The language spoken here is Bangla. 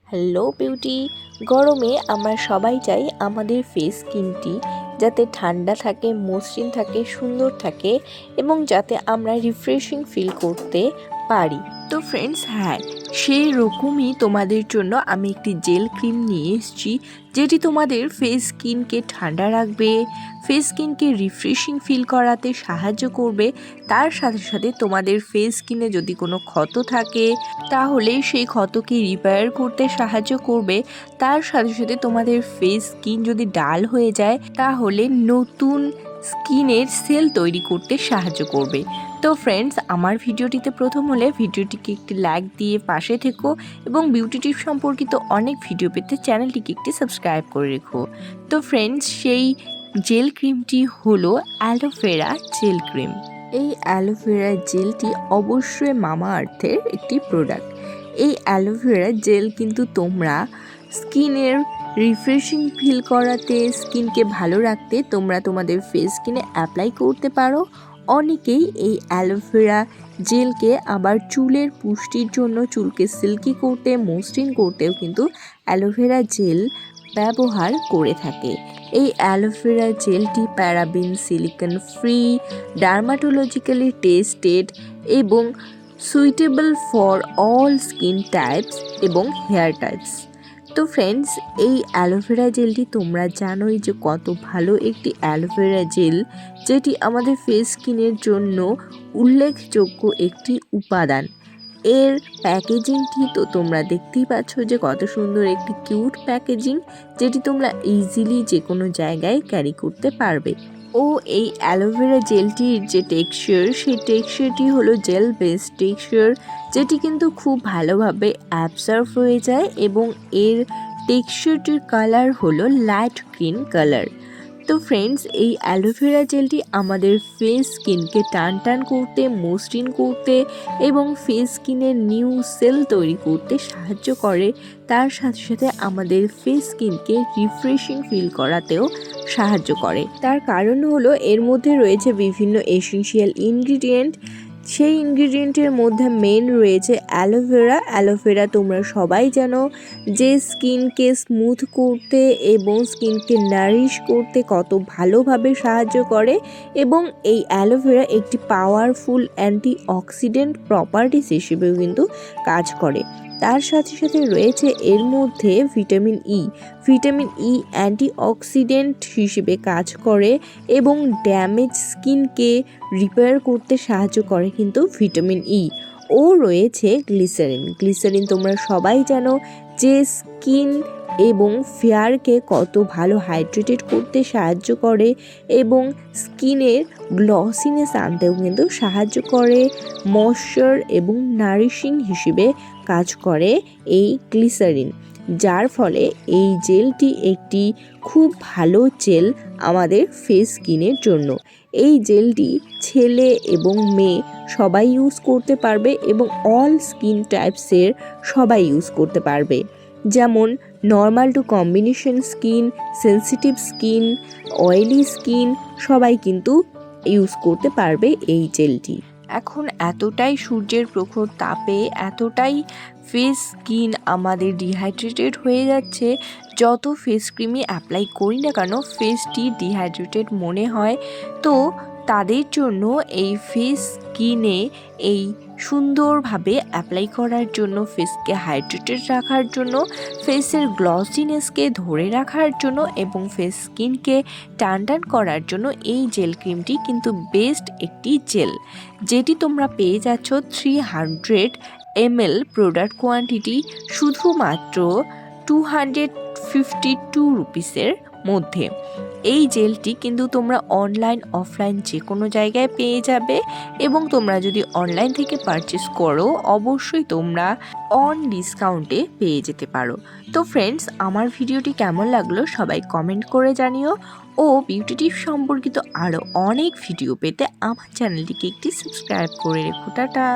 Hello beauty. গরমে আমরা সবাই চাই আমাদের ফেস স্কিনটি যাতে ঠান্ডা থাকে, মসৃণ থাকে, সুন্দর থাকে এবং যাতে আমরা রিফ্রেশিং ফিল করতে পারি। তো ফ্রেন্ডস, সেই রকমই তোমাদের জন্য আমি একটি জেল ক্রিম নিয়ে এসেছি, যেটি তোমাদের ফেস স্কিনকে ঠান্ডা রাখবে, ফেস স্কিনকে রিফ্রেশিং ফিল করাতে সাহায্য করবে। তার সাথে সাথে তোমাদের ফেস স্কিনে যদি কোনো ক্ষত থাকে তাহলে সেই ক্ষতকে রিপেয়ার করতে সাহায্য করবে। তার সাথে সাথে তোমাদের ফেস স্কিন যদি ডাল হয়ে যায় তাহলে নতুন স্কিনের সেল তৈরি করতে সাহায্য করবে। তো ফ্রেন্ডস, আমার ভিডিওটিতে প্রথম হলে ভিডিওটিকে একটি লাইক দিয়ে পাশে থেকো এবং বিউটি টিপস সম্পর্কিত অনেক ভিডিও পেতে চ্যানেলটিকে একটি সাবস্ক্রাইব করে রেখো। তো ফ্রেন্ডস, সেই জেল ক্রিমটি হলো অ্যালোভেরা জেল ক্রিম। এই অ্যালোভেরা জেলটি অবশ্যই মামা আর্থের একটি প্রোডাক্ট। এই অ্যালোভেরা জেল কিন্তু তোমরা স্কিনের রিফ্রেশিং ফিল করাতে, স্কিনকে ভালো রাখতে তোমরা তোমাদের ফেস স্কিনে অ্যাপ্লাই করতে পারো। অনেকেই এই অ্যালোভেরা জেলকে আবার চুলের পুষ্টির জন্য, চুলকে সিল্কি করতে, মসৃণ করতেও কিন্তু অ্যালোভেরা জেল ব্যবহার করে থাকে। এই অ্যালোভেরা জেলটি paraben, silicone free, dermatologically tested এবং suitable for all skin types এবং হেয়ার টাইপস। তো ফ্রেন্ডস, এই অ্যালোভেরা জেলটি তোমরা জানোই যে কত ভালো একটি অ্যালোভেরা জেল, যেটি আমাদের ফেস স্কিনের জন্য উল্লেখযোগ্য একটি উপাদান। এর প্যাকেজিংটি তো তোমরা দেখতেই পাচ্ছ যে কত সুন্দর একটি কিউট প্যাকেজিং, যেটি তোমরা ইজিলি যে কোনো জায়গায় ক্যারি করতে পারবে। ও এই অ্যালোভেরা জেলটির যে টেক্সচার, সেই টেক্সচারটি হলো জেল বেসড টেক্সচার, যেটি কিন্তু খুব ভালোভাবে অ্যাবজর্ব হয়ে যায় এবং এর টেক্সচারটির কালার হলো লাইট গ্রিন কালার। তো ফ্রেন্ডস, এই অ্যালোভেরা জেলটি আমাদের ফেস স্কিনকে টান করতে, মসৃণ করতে এবং ফেস স্কিনের নিউ সেল তৈরি করতে সাহায্য করে। তার সাথে সাথে আমাদের ফেস স্কিনকে রিফ্রেশিং ফিল করাতেও সাহায্য করে। তার কারণ হলো এর মধ্যে রয়েছে বিভিন্ন এসেনশিয়াল ইনগ্রিডিয়েন্ট। সেই ইনগ্রিডিয়েন্টের মধ্যে মেন রয়েছে অ্যালোভেরা। অ্যালোভেরা তোমরা সবাই জানো যে স্কিনকে স্মুথ করতে এবং স্কিনকে নারিশ করতে কত ভালোভাবে সাহায্য করে এবং এই অ্যালোভেরা একটি পাওয়ারফুল অ্যান্টি অক্সিডেন্ট প্রপার্টিস হিসেবেও কিন্তু কাজ করে। তার সাথে সাথে রয়েছে এর মধ্যে vitamin E. Vitamin E anti oxidant হিসেবে কাজ করে এবং ড্যামেজ স্কিনকে রিপেয়ার করতে সাহায্য করে কিন্তু ভিটামিন ই। ও রয়েছে গ্লিসারিন। গ্লিসারিন তোমরা সবাই জানো যে স্কিন এবং ফেয়ারকে কত ভালো হাইড্রেটেড করতে সাহায্য করে এবং স্কিনের গ্লসিনেস আনতেও কিন্তু সাহায্য করে। ময়শ্চার এবং নারিশিং হিসেবে কাজ করে এই গ্লিসারিন, যার ফলে এই জেলটি একটি খুব ভালো জেল আমাদের ফেস স্কিনের জন্য। এই জেলটি ছেলে এবং মেয়ে সবাই ইউজ করতে পারবে এবং অল স্কিন টাইপসের সবাই ইউজ করতে পারবে, যেমন normal to combination skin, sensitive skin, oily skin সবাই কিন্তু ইউজ করতে পারবে এই জেলটি। এখন এতটাই সূর্যের প্রখর তাপে এতটাই ফেস স্কিন আমাদের ডিহাইড্রেটেড হয়ে যাচ্ছে, যত ফেস ক্রিমই অ্যাপ্লাই করি না কেন ফেসটি ডিহাইড্রেটেড মনে হয়। তো তাদের জন্য এই ফেস স্কিনে এই সুন্দরভাবে অ্যাপ্লাই করার জন্য, ফেসকে হাইড্রেটেড রাখার জন্য, ফেসের গ্লসিনেসকে ধরে রাখার জন্য এবং ফেস স্কিনকে টান করার জন্য এই জেল ক্রিমটি কিন্তু বেস্ট একটি জেল, যেটি তোমরা পেয়ে যাচ্ছ 300 ml প্রোডাক্ট কোয়ান্টিটি শুধুমাত্র 252 রুপিসের মধ্যে। এই জেলটি কিন্তু তোমরা অনলাইন অফলাইন যে কোনো জায়গায় পেয়ে যাবে এবং তোমরা যদি অনলাইন থেকে পারচেস করো অবশ্যই তোমরা অন ডিসকাউন্টে পেয়ে যেতে পারো। তো ফ্রেন্ডস, আমার ভিডিওটি কেমন লাগলো সবাই কমেন্ট করে জানিও ও বিউটি টিপস সম্পর্কিত আরও অনেক ভিডিও পেতে আমার চ্যানেলটিকে একটি সাবস্ক্রাইব করে রেখো। টাটা।